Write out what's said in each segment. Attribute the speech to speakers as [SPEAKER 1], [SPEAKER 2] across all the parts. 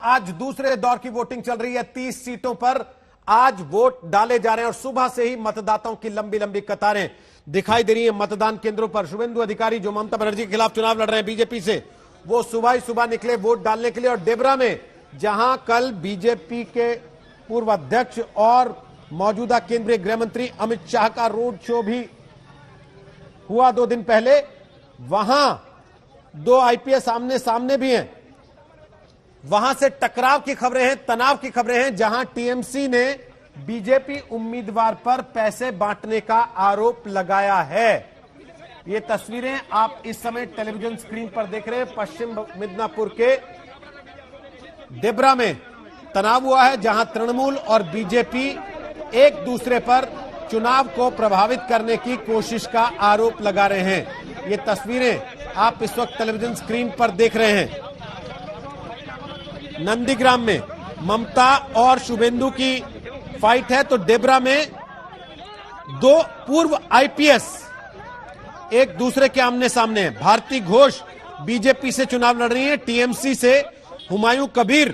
[SPEAKER 1] आज दूसरे दौर की वोटिंग चल रही है। 30 सीटों पर आज वोट डाले जा रहे हैं और सुबह से ही मतदाताओं की लंबी लंबी कतारें दिखाई दे रही है मतदान केंद्रों पर। शुभेंदु अधिकारी जो ममता बनर्जी के खिलाफ चुनाव लड़ रहे हैं बीजेपी से, वो सुबह ही सुबह निकले वोट डालने के लिए। और डेबरा में जहां कल बीजेपी के पूर्व अध्यक्ष और मौजूदा केंद्रीय गृह मंत्री अमित शाह का रोड शो भी हुआ 2 दिन पहले, वहां 2 आईपीएस आमने सामने भी हैं। वहां से टकराव की खबरें हैं, तनाव की खबरें हैं, जहां टीएमसी ने बीजेपी उम्मीदवार पर पैसे बांटने का आरोप लगाया है। ये तस्वीरें आप इस समय टेलीविजन स्क्रीन पर देख रहे हैं। पश्चिम मिदनापुर के डेबरा में तनाव हुआ है, जहां तृणमूल और बीजेपी एक दूसरे पर चुनाव को प्रभावित करने की कोशिश का आरोप लगा रहे हैं। ये तस्वीरें आप इस वक्त टेलीविजन स्क्रीन पर देख रहे हैं। नंदीग्राम में ममता और शुभेंदु की फाइट है, तो डेबरा में 2 पूर्व आईपीएस एक दूसरे के आमने सामने हैं। भारती घोष बीजेपी से चुनाव लड़ रही हैं, टीएमसी से हुमायूं कबीर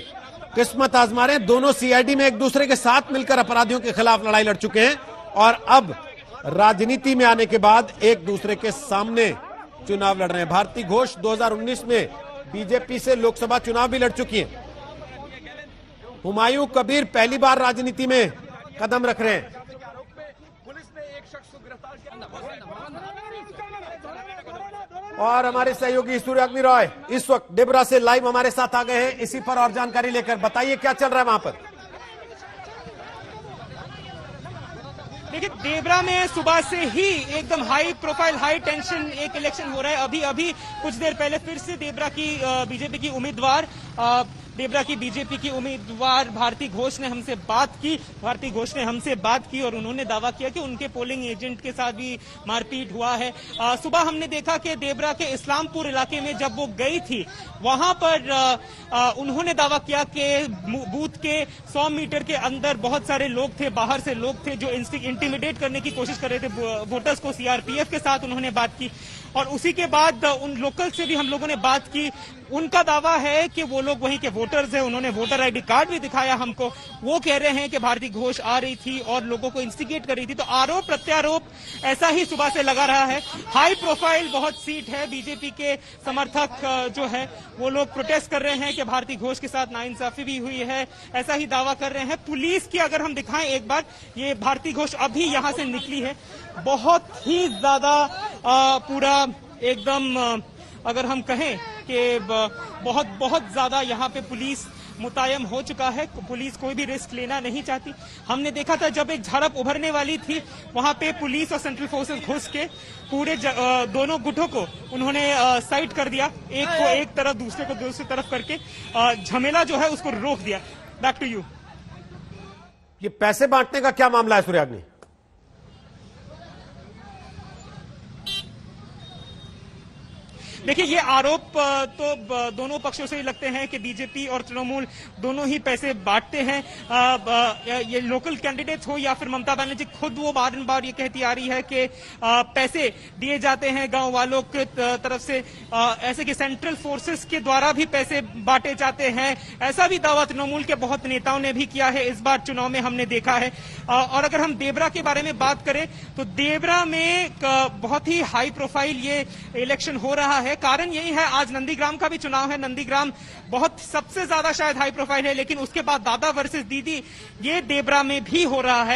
[SPEAKER 1] किस्मत आजमा रहे हैं। दोनों सीआईडी में एक दूसरे के साथ मिलकर अपराधियों के खिलाफ लड़ाई लड़ चुके हैं और अब राजनीति में आने के बाद एक दूसरे के सामने चुनाव लड़ रहे हैं। भारती घोष 2019 में बीजेपी से लोकसभा चुनाव भी लड़ चुकी हैं। हुमायूं कबीर पहली बार राजनीति में कदम रख रहे हैं। और हमारे सहयोगी सूर्याग्नि रॉय इस वक्त डेबरा से लाइव हमारे साथ आ गए हैं इसी पर और जानकारी लेकर। बताइए क्या चल रहा है वहां पर।
[SPEAKER 2] देखिए, डेबरा में सुबह से ही एकदम हाई प्रोफाइल, हाई टेंशन एक इलेक्शन हो रहा है। अभी कुछ देर पहले फिर से डेबरा की बीजेपी की उम्मीदवार भारती घोष ने हमसे बात की और उन्होंने दावा किया कि उनके पोलिंग एजेंट के साथ भी मारपीट हुआ है। सुबह हमने देखा कि डेबरा के इस्लामपुर इलाके में जब वो गई थी, वहां पर उन्होंने दावा किया कि बूथ के 100 मीटर के अंदर बहुत सारे लोग थे, बाहर से लोग थे जो इंटिमिडेट करने की कोशिश कर रहे थे वोटर्स को। सीआरपीएफ के साथ उन्होंने बात की और उसी के बाद उन लोकल से भी हम लोगों ने बात की। उनका दावा है कि वो लोग वहीं के वोटर्स हैं, उन्होंने वोटर आईडी कार्ड भी दिखाया हमको। वो कह रहे हैं कि भारती घोष आ रही थी और लोगों को इंस्टिगेट कर रही थी। तो आरोप प्रत्यारोप ऐसा ही सुबह से लगा रहा है। हाई प्रोफाइल बहुत सीट है। बीजेपी के समर्थक जो है वो लोग प्रोटेस्ट कर रहे हैं कि भारती घोष के साथ नाइंसाफी भी हुई है, ऐसा ही दावा कर रहे हैं। पुलिस की अगर हम दिखाएं एक बार, ये भारती घोष अभी यहां से निकली है। बहुत ही ज्यादा पूरा एकदम अगर हम कहें कि बहुत ज्यादा यहाँ पे पुलिस मुतय्यम हो चुका है। पुलिस कोई भी रिस्क लेना नहीं चाहती। हमने देखा था जब एक झड़प उभरने वाली थी, वहां पे पुलिस और सेंट्रल फोर्सेस घुस के पूरे दोनों गुटों को उन्होंने साइड कर दिया, एक को एक तरफ दूसरे को दूसरी तरफ करके झमेला जो है उसको रोक दिया। Back to you.
[SPEAKER 1] ये पैसे बांटने का क्या मामला है सूर्याग्नि?
[SPEAKER 2] देखिए, ये आरोप तो दोनों पक्षों से ही लगते हैं कि बीजेपी और तृणमूल दोनों ही पैसे बांटते हैं। ये लोकल कैंडिडेट्स हो या फिर ममता बनर्जी खुद, वो बार ये कहती आ रही है कि पैसे दिए जाते हैं गांव वालों की तरफ से, ऐसे कि सेंट्रल फोर्सेस के द्वारा भी पैसे बांटे जाते हैं। ऐसा भी दावा तृणमूल के बहुत नेताओं ने भी किया है इस बार चुनाव में, हमने देखा है। और अगर हम डेबरा के बारे में बात करें तो डेबरा में बहुत ही हाई प्रोफाइल ये इलेक्शन हो रहा है। कारण यही है, आज नंदीग्राम का भी चुनाव है। नंदीग्राम बहुत सबसे ज्यादा शायद हाई प्रोफाइल है, लेकिन उसके बाद दादा वर्सेस दीदी ये डेबरा में भी हो रहा है।